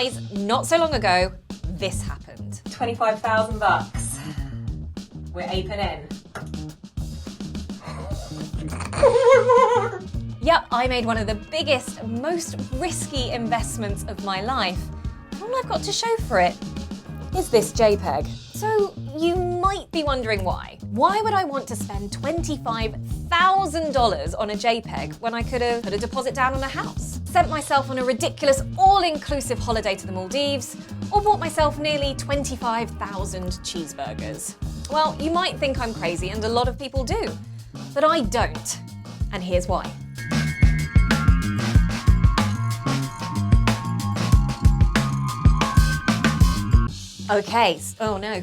Guys, not so long ago, this happened. 25,000 bucks. We're aping in. Yep, I made one of the biggest, most risky investments of my life. And all I've got to show for it is this JPeg. So you might be wondering why. Why would I want to spend $25,000 on a JPeg when I could have put a deposit down on a house, sent myself on a ridiculous all-inclusive holiday to the Maldives, or bought myself nearly 25,000 cheeseburgers? Well, you might think I'm crazy, and a lot of people do, but I don't. And here's why. Okay, oh no,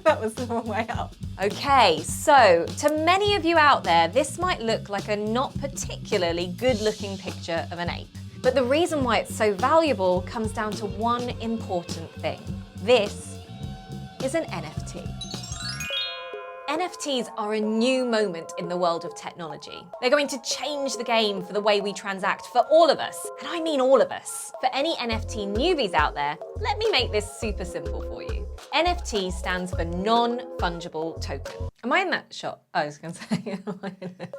that was the wrong way up. Okay, so to many of you out there, this might look like a not particularly good-looking picture of an ape. But the reason why it's so valuable comes down to one important thing. This is an NFT. NFTs are a new moment in the world of technology. They're going to change the game for the way we transact for all of us, and I mean all of us. For any NFT newbies out there, let me make this super simple for you. NFT stands for non-fungible token. Am I in that shot? I was going to say, am I in it?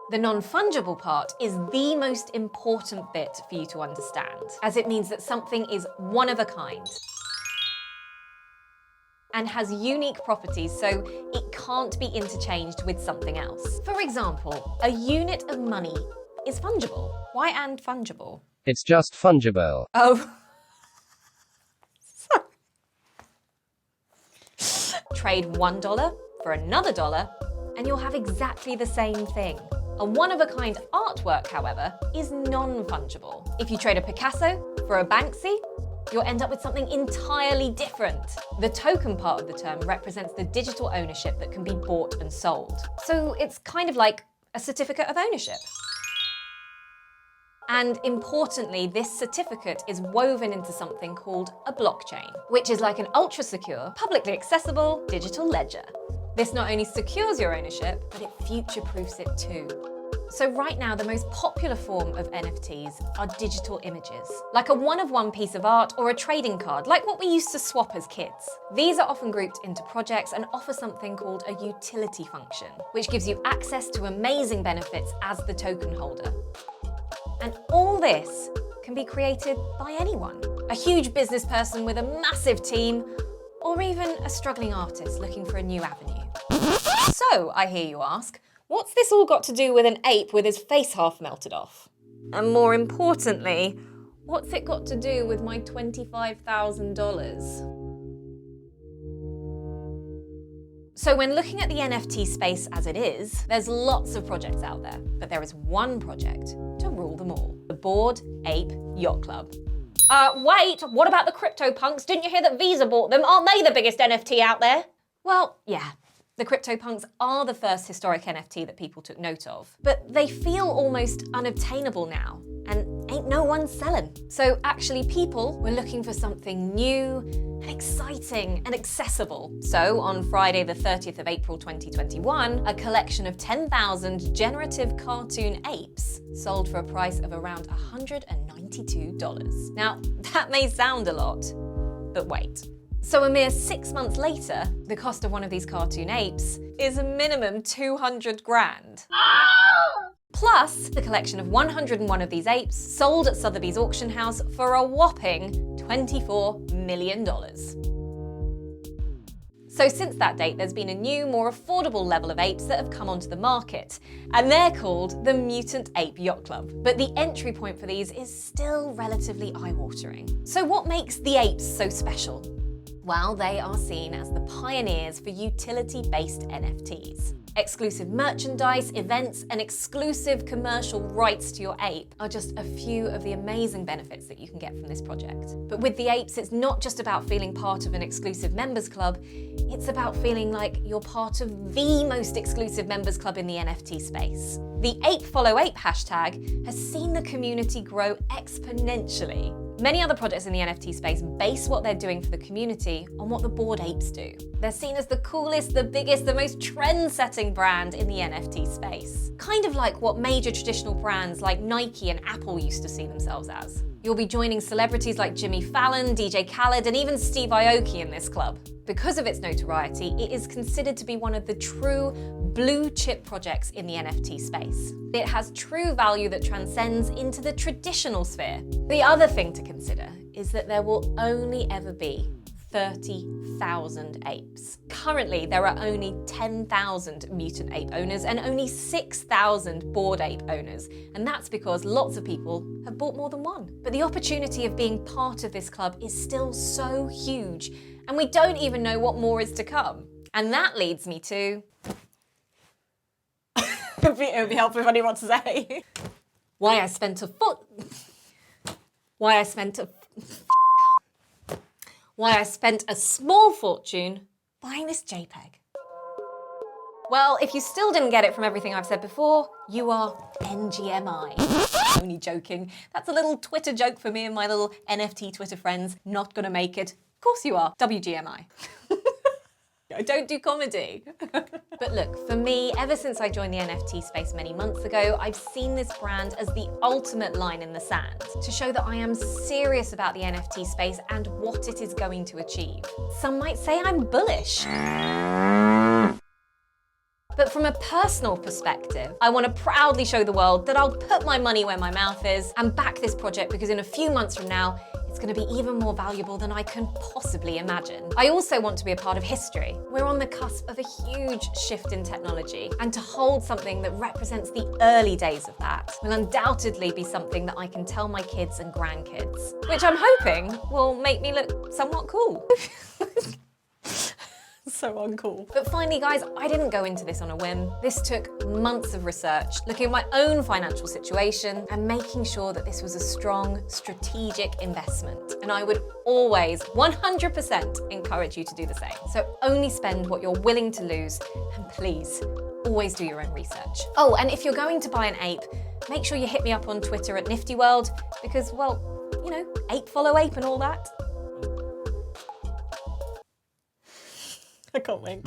The non-fungible part is the most important bit for you to understand, as it means that something is one of a kind and has unique properties, so it can't be interchanged with something else. For example, a unit of money is fungible. Why and fungible? It's just fungible. Oh. Trade $1 for another dollar, and you'll have exactly the same thing. A one-of-a-kind artwork, however, is non-fungible. If you trade a Picasso for a Banksy, you'll end up with something entirely different. The token part of the term represents the digital ownership that can be bought and sold. So it's kind of like a certificate of ownership. And importantly, this certificate is woven into something called a blockchain, which is like an ultra-secure, publicly accessible digital ledger. This not only secures your ownership, but it future-proofs it too. So right now, the most popular form of NFTs are digital images, like a one-of-one piece of art or a trading card, like what we used to swap as kids. These are often grouped into projects and offer something called a utility function, which gives you access to amazing benefits as the token holder. And all this can be created by anyone, a huge business person with a massive team, or even a struggling artist looking for a new avenue. So, I hear you ask, what's this all got to do with an ape with his face half melted off? And more importantly, what's it got to do with my $25,000? So when looking at the NFT space as it is, there's lots of projects out there, but there is one project to rule them all, the Bored Ape Yacht Club. Wait, what about the CryptoPunks? Didn't you hear that Visa bought them? Aren't they the biggest NFT out there? Well, yeah. The CryptoPunks are the first historic NFT that people took note of, but they feel almost unobtainable now, and ain't no one selling. So actually people were looking for something new and exciting and accessible. So on Friday the 30th of April 2021, a collection of 10,000 generative cartoon apes sold for a price of around $192. Now, that may sound a lot, but wait. So a mere 6 months later, the cost of one of these cartoon apes is a minimum 200 grand. Plus, the collection of 101 of these apes sold at Sotheby's auction house for a whopping $24 million. So since that date, there's been a new, more affordable level of apes that have come onto the market, and they're called the Mutant Ape Yacht Club. But the entry point for these is still relatively eye-watering. So what makes the apes so special? Well, they are seen as the pioneers for utility-based NFTs. Exclusive merchandise, events, and exclusive commercial rights to your ape are just a few of the amazing benefits that you can get from this project. But with the apes, it's not just about feeling part of an exclusive members club, it's about feeling like you're part of the most exclusive members club in the NFT space. The ApeFollowApe hashtag has seen the community grow exponentially. Many other projects in the NFT space base what they're doing for the community on what the Bored Apes do. They're seen as the coolest, the biggest, the most trend-setting brand in the NFT space. Kind of like what major traditional brands like Nike and Apple used to see themselves as. You'll be joining celebrities like Jimmy Fallon, DJ Khaled, and even Steve Aoki in this club. Because of its notoriety, it is considered to be one of the true blue chip projects in the NFT space. It has true value that transcends into the traditional sphere. The other thing to consider is that there will only ever be 30,000 apes. Currently, there are only 10,000 Mutant Ape owners and only 6,000 Bored Ape owners. And that's because lots of people have bought more than one. But the opportunity of being part of this club is still so huge, and we don't even know what more is to come. And that leads me to... It would be helpful if anyone wants to say. Why I spent a small fortune buying this JPeg. Well, if you still didn't get it from everything I've said before, you are NGMI. Only joking. That's a little Twitter joke for me and my little NFT Twitter friends. Not gonna make it. Of course you are. WGMI. I don't do comedy. But look, for me, ever since I joined the NFT space many months ago, I've seen this brand as the ultimate line in the sand to show that I am serious about the NFT space and what it is going to achieve. Some might say I'm bullish. But from a personal perspective, I want to proudly show the world that I'll put my money where my mouth is and back this project, because in a few months from now, it's going to be even more valuable than I can possibly imagine. I also want to be a part of history. We're on the cusp of a huge shift in technology, and to hold something that represents the early days of that will undoubtedly be something that I can tell my kids and grandkids, which I'm hoping will make me look somewhat cool. So uncool. But finally, guys, I didn't go into this on a whim. This took months of research, looking at my own financial situation and making sure that this was a strong, strategic investment. And I would always 100% encourage you to do the same. So only spend what you're willing to lose, and please, always do your own research. Oh, and if you're going to buy an ape, make sure you hit me up on Twitter at NiftyWorld, because, well, you know, ape follow ape and all that. I can't wait.